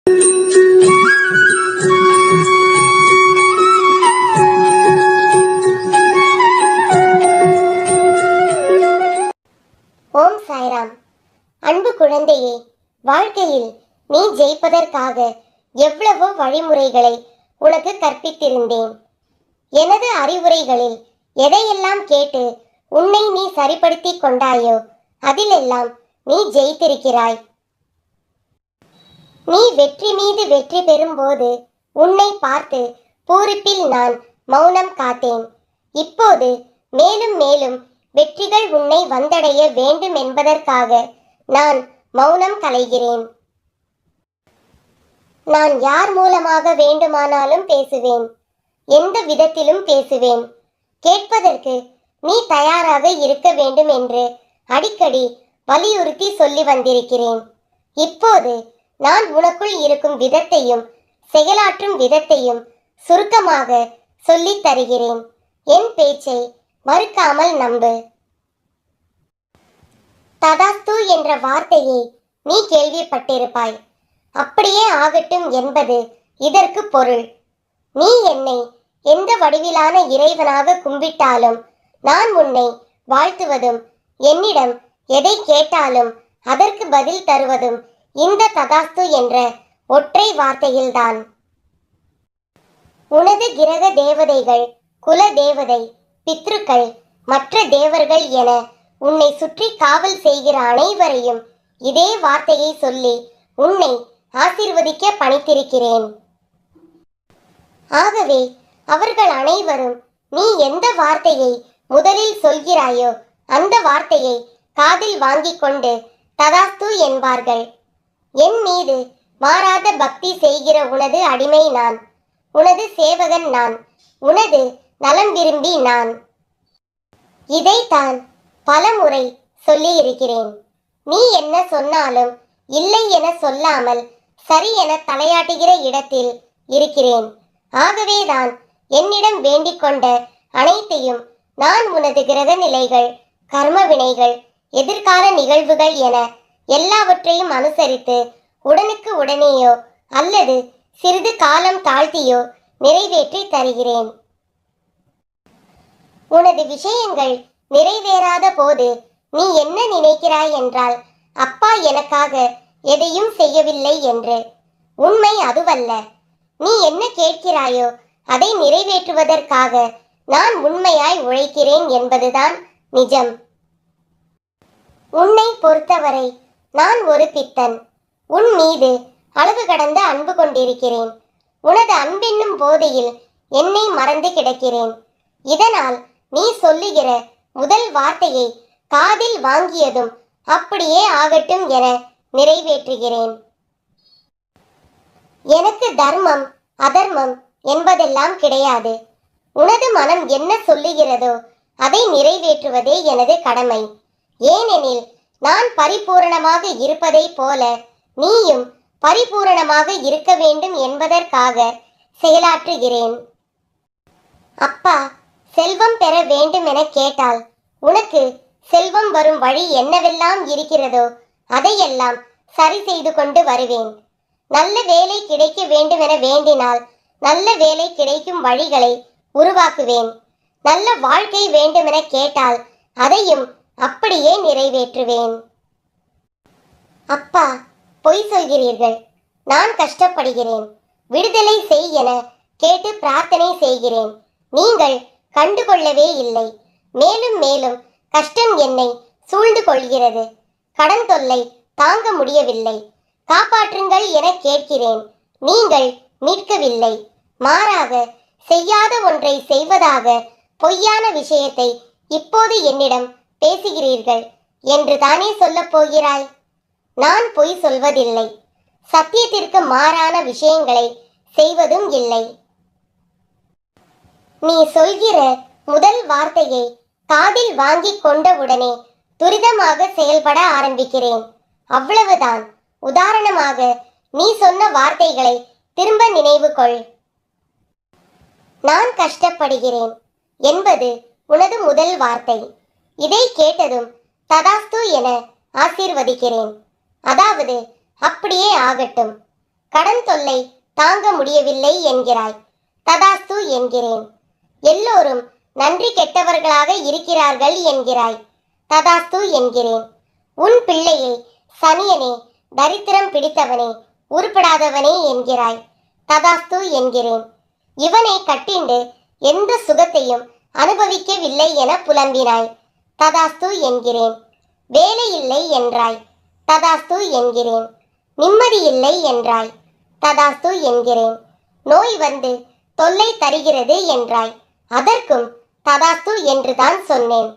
ஓம் சாய்ராம். அன்பு குழந்தையே, வாழ்க்கையில் நீ ஜெயிப்பதற்காக எவ்வளவோ வழிமுறைகளை உனக்கு கற்பித்திருந்தேன். எனது அறிவுரைகளில் எதையெல்லாம் கேட்டு உன்னை நீ சரிப்படுத்தி கொண்டாயோ அதிலெல்லாம் நீ ஜெயித்திருக்கிறாய். நீ வெற்றி மீது வெற்றி பெறும்போது உன்னை பார்த்து பூரிப்பில் நான் மௌனம் காத்தேன். இப்போது மேலும் மேலும் வெற்றிகள் உன்னை வந்தடைய வேண்டும் என்பதற்காக நான் மௌனம் களைகிறேன். நான் யார் மூலமாக வேண்டுமானாலும் பேசுவேன், எந்த விதத்திலும் பேசுவேன். கேட்பதற்கு நீ தயாராக இருக்க வேண்டும் என்று அடிக்கடி வலியுறுத்தி சொல்லி வந்திருக்கிறேன். இப்போது நான் உனக்குள் இருக்கும் விதத்தையும் செயலாற்றும் விதத்தையும் சுருக்கமாக சொல்லித் தருகிறேன். என் பேச்சை மறுக்காமல் நம்பு. ததாஸ்து என்ற வார்த்தையை நீ கேள்விப்பட்டிருப்பாய். அப்படியே ஆகட்டும் என்பது இதற்கு பொருள். நீ என்னை எந்த வடிவிலான இறைவனாக கும்பிட்டாலும் நான் உன்னை வாழ்த்துவதும் என்னிடம் எதை கேட்டாலும் அதற்கு பதில் தருவதும் இந்த ததாஸ்து என்ற ஒற்றை வார்த்தையில்தான். உனது கிரக தேவதைகள், குல தேவதை, பித்ருக்கள், மற்ற தேவர்கள் என உன்னை சுற்றி காவல் செய்கிற அனைவரையும் இதே வார்த்தையை சொல்லி உன்னை ஆசீர்வதிக்க பணித்திருக்கிறேன். ஆகவே அவர்கள் அனைவரும் நீ எந்த வார்த்தையை முதலில் சொல்கிறாயோ அந்த வார்த்தையை காதில் வாங்கிக் கொண்டு ததாஸ்து என்பார்கள். என் மீது மாறாத பக்தி செய்கிற உனது அடிமை நான், உனது சேவகன் நான், உனது நலம் விரும்பி நான். இதைத்தான் பலமுறை சொல்லி இருக்கிறேன். நீ என்ன சொன்னாலும் இல்லை என சொல்லாமல் சரி என தலையாட்டுகிற இடத்தில் இருக்கிறேன். ஆகவேதான் என்னிடம் வேண்டிக் கொண்ட அனைத்தையும் நான் உனது கிரக நிலைகள், கர்ம வினைகள், எதிர்கால நிகழ்வுகள் என எல்லாவற்றையும் அனுசரித்து உடனுக்கு உடனேயோ அல்லது சிறிது காலம் தாழ்த்தியோ நிறைவேற்றி தருகிறேன். உனது விஷயங்கள் நிறைவேறாத போது நீ என்ன நினைக்கிறாய் என்றால் அப்பா எனக்காக எதையும் செய்யவில்லை என்று. உண்மை அதுவல்ல. நீ என்ன கேட்கிறாயோ அதை நிறைவேற்றுவதற்காக நான் உண்மையாய் உழைக்கிறேன் என்பதுதான் நிஜம். உன்னை பொறுத்தவரை நான் ஒரு பித்தன். உன் மீது அளவு கடந்த அன்பு கொண்டிருக்கிறேன். உனது அன்பென்னும் போதையில் என்னை மறந்து கிடக்கிறேன். இதனால் நீ சொல்லுகிற முதல் வார்த்தையை காதில் வாங்கியதும் அப்படியே ஆகட்டும் என நிறைவேற்றுகிறேன். எனக்கு தர்மம் அதர்மம் என்பதெல்லாம் கிடையாது. உனது மனம் என்ன சொல்லுகிறதோ அதை நிறைவேற்றுவதே எனது கடமை. ஏனெனில் நான் பரிபூரணமாக இருப்பதை போல நீயும் பரிபூரணமாக இருக்க வேண்டும் என்பதற்காக செயலாற்றுகிறேன். அப்பா, செல்வம் பெற வேண்டும் என கேட்டால் உனக்கு செல்வம் வரும் வழி என்னவெல்லாம் இருக்கிறதோ அதையெல்லாம் சரி செய்து கொண்டு வருவேன். நல்ல வேலை கிடைக்க வேண்டும் என வேண்டினால் நல்ல வேலை கிடைக்கும் வழிகளை உருவாக்குவேன். நல்ல வாழ்க்கை வேண்டும் என கேட்டால் அதையும் அப்படியே நிறைவேற்றுவேன். அப்பா, பொய் சொல்கிறீர்கள். நான் கஷ்டப்படுகிறேன். விடுதலை செய் என கேட்டு பிரார்த்தனை செய்கிறேன். நீங்கள் கண்டுகொள்ளவே இல்லை. மேலும் மேலும் கஷ்டம் என்னை சூழ்ந்து கொள்கிறது. கடன் தொல்லை தாங்க முடியவில்லை. காப்பாற்றுங்கள் என கேட்கிறேன். நீங்கள் மீட்கவில்லை. மாறாக செய்யாத ஒன்றை செய்வதாக பொய்யான விஷயத்தை இப்போது என்னிடம் பேசுகிறீர்கள் என்று தானே சொல்லப் போகிறாய்? நான் பொய் சொல்வதில்லை. சத்தியத்திற்கு மாறான விஷயங்களை செய்வதும் இல்லை. நீ சொல்கிற முதல் வார்த்தையை காதில் வாங்கிக் கொண்டவுடனே துரிதமாக செயல்பட ஆரம்பிக்கிறேன். அவ்வளவுதான். உதாரணமாக நீ சொன்ன வார்த்தைகளை திரும்ப நினைவு கொள். நான் கஷ்டப்படுகிறேன் என்பது உனது முதல் வார்த்தை. இதை கேட்டதும் ததாஸ்து என ஆசீர்வதிக்கிறேன். அதாவது அப்படியே ஆகட்டும். கடன் தொல்லை தாங்க முடியவில்லை என்கிறாய். ததாஸ்து என்கிறேன். எல்லோரும் நன்றி கெட்டவர்களாக இருக்கிறார்கள் என்கிறாய். ததாஸ்து என்கிறேன். உன் பிள்ளையை சனியனே, தரித்திரம் பிடித்தவனே, உருப்படாதவனே என்கிறாய். ததாஸ்து என்கிறேன். இவனை கட்டிண்டு எந்த சுகத்தையும் அனுபவிக்கவில்லை என புலம்பினாய். ததாஸ்து என்கிறேன். வேலை இல்லை என்றாய். ததாஸ்து என்கிறேன். நிம்மதி இல்லை என்றாய். ததாஸ்து என்கிறேன். நோய் வந்து தொல்லை தருகிறது என்றாய். அதற்கும் ததாஸ்து என்றுதான் சொன்னேன்.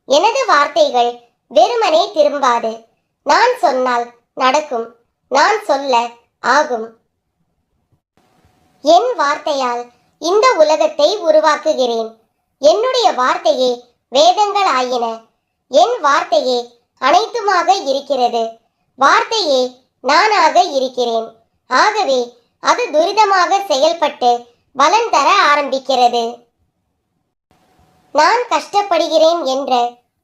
எனது வார்த்தைகள் வெறுமனே திரும்பாது. நான் சொன்னால் நடக்கும், நான் சொல்ல ஆகும். என் வார்த்தையால் இந்த உலகத்தை உருவாக்குகிறேன். என்னுடைய வார்த்தையே வேதங்கள் ஆயின. என் வார்த்தையே அனைத்துமாக இருக்கிறது. வார்த்தையே நானாக இருக்கிறேன். ஆகவே அது துரிதமாக செயல்பட்டு பலன் தர ஆரம்பிக்கிறது. நான் கஷ்டப்படுகிறேன் என்ற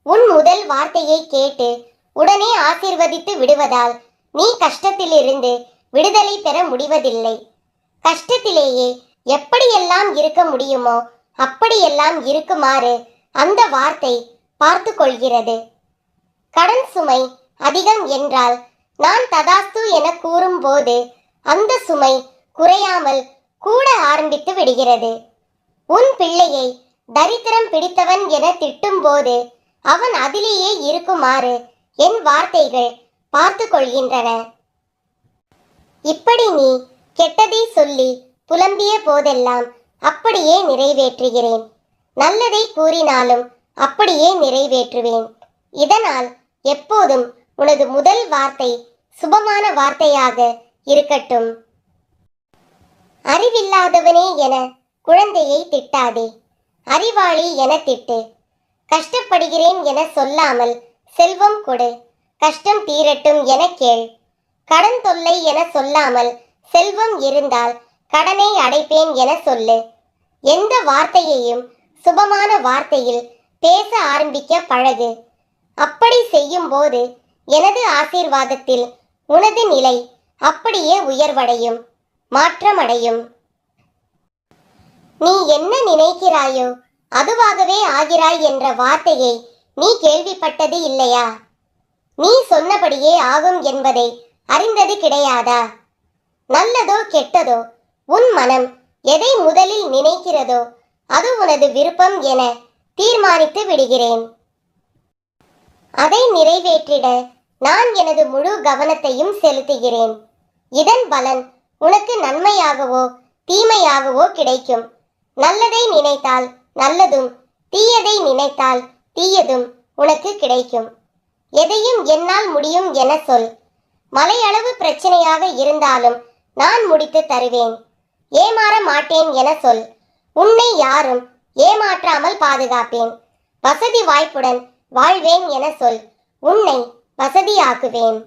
உன் முதல் வார்த்தையை கேட்டு உடனே ஆசீர்வதித்து விடுவதால் நீ கஷ்டத்திலிருந்து விடுதலை பெற முடிவதில்லை. கஷ்டத்திலேயே எப்படியெல்லாம் இருக்க முடியுமோ அப்படியெல்லாம் இருக்குமாறு அந்த வார்த்தை பார்த்து கொள்கிறது. கடன் சுமை அதிகம் என்றால் நான் ததாஸ்து என கூறும்போது அந்த சுமை குறையாமல் கூட ஆரம்பித்து விடுகிறது. உன் பிள்ளையை தரித்திரம் பிடித்தவன் என திட்டும்போது அவன் அதிலேயே இருக்குமாறு என் வார்த்தைகள் பார்த்து கொள்கின்றன. இப்படி நீ கெட்டதை சொல்லி புலம்பிய போதெல்லாம் அப்படியே நிறைவேற்றுகிறேன். நல்லதை கூறினாலும் அப்படியே நிறைவேற்றுவேன். இதனால் எப்போதும் உனது முதல் வார்த்தை சுபமான வார்த்தையாக இருக்கட்டும். அறிவில்லாதவனே என குழந்தையை திட்டாதே. அறிவாளி என திட்டு. கஷ்டப்படுகிறேன் என சொல்லாமல் செல்வம் கொடு, கஷ்டம் தீரட்டும் என கேள். கடன் தொல்லை என சொல்லாமல் செல்வம் இருந்தால் கடனை அடைப்பேன் என சொல்லு. எந்த வார்த்தையையும் சுபமான வார்த்தையில் பேச ஆரம்பிக்க பழகு. அப்படி செய்யும் போது எனது ஆசீர்வாதத்தில் உனது நிலை அப்படியே உயர்வடையும், மாற்றமடையும். நீ என்ன நினைக்கிறாயோ அதுவாகவே ஆகிறாய் என்ற வார்த்தையை நீ கேள்விப்பட்டது இல்லையா? நீ சொன்னபடியே ஆகும் என்பதை அறிந்தது கிடையாதா? நல்லதோ கெட்டதோ உன் மனம் எதை முதலில் நினைக்கிறதோ அது உனது விருப்பம் என தீர்மானித்து விடுகிறேன். அதை நிறைவேற்றிட நான் எனது முழு கவனத்தையும் செலுத்துகிறேன். இதன் பலன் உனக்கு நன்மையாகவோ தீமையாகவோ கிடைக்கும். நல்லதை நினைத்தால் நல்லதும், தீயதை நினைத்தால் தீயதும் உனக்கு கிடைக்கும். எதையும் என்னால் முடியும் என சொல். மலையளவு பிரச்சனையாக இருந்தாலும் நான் முடித்து தருவேன். ஏமாற மாட்டேன் என சொல். உன்னை யாரும் ஏமாற்றாமல் பாதுகாப்பேன். வசதி வாய்ப்புடன் வாழ்வேன் என சொல். உன்னை வசதியாக்குவேன்.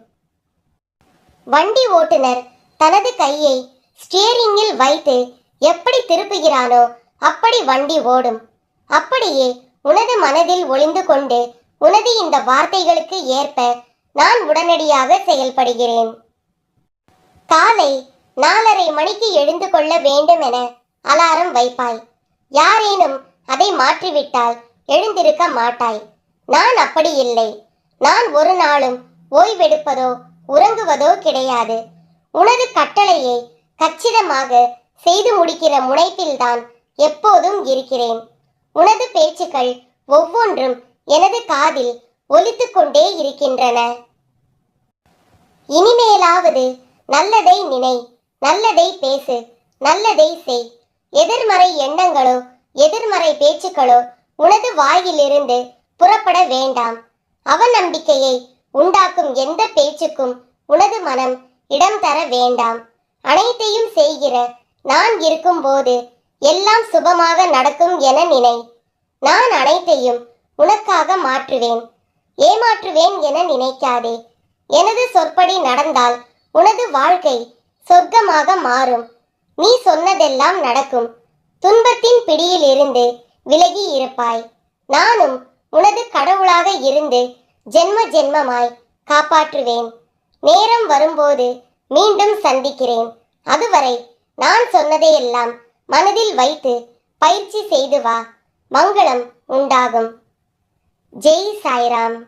வண்டி ஓட்டுநர் தனது கையை ஸ்டியரிங்கில் வைத்து எப்படி திருப்புகிறானோ அப்படி வண்டி ஓடும். அப்படியே உனது மனதில் ஒளிந்து கொண்டு உனது இந்த வார்த்தைகளுக்கு ஏற்ப நான் உடனடியாக செயல்படுகிறேன். காலை 4:30 மணிக்கு எழுந்து கொள்ள வேண்டும் என அலாரம் வைப்பாய். யாரேனும் அதை மாற்றிவிட்டால் எழுந்திருக்க மாட்டாய். நான் அப்படி இல்லை. நான் ஒரு நாளும் ஓய்வெடுப்பதோ உறங்குவதோ கிடையாது. உனது கட்டளையை கச்சிதமாக செய்து முடிக்கிற முனைப்பில்தான் எப்போதும் இருக்கிறேன். உனது பேச்சுக்கள் ஒவ்வொன்றும் எனது காதில் ஒலித்துக் கொண்டே இருக்கின்றன. இனிமேலாவது நல்லதை நினை, நல்லதை பேசு, நல்லதை செய். எதிர்மறை எண்ணங்களோ எதிர்மறை பேச்சுக்களோ உனது வாயிலிருந்து புறப்பட வேண்டாம். அவநம்பிக்கையை உண்டாக்கும் எந்த பேச்சுக்கும் உனது மனம் இடம் தர வேண்டாம். அனைத்தையும் செய்கிற நான் இருக்கும்போது எல்லாம் சுபமாக நடக்கும் என நினை. நான் அனைத்தையும் உனக்காக மாற்றுவேன், ஏமாற்றுவேன் என நினைக்காதே. எனது சொற்படி நடந்தால் உனது வாழ்க்கை சொர்க்கமாக மாறும். நீ சொன்னதெல்லாம் நடக்கும். துன்பத்தின் பிடியில் இருந்து விலகி இருப்பாய். நானும் உனது கடவுளாக இருந்து ஜென்ம ஜென்மமாய் காப்பாற்றுவேன். நேரம் வரும்போது மீண்டும் சந்திக்கிறேன். அதுவரை நான் சொன்னதையெல்லாம் மனதில் வைத்து பயிற்சி செய்து வா. மங்களம் உண்டாகும். ஜெய் சாய்ராம்.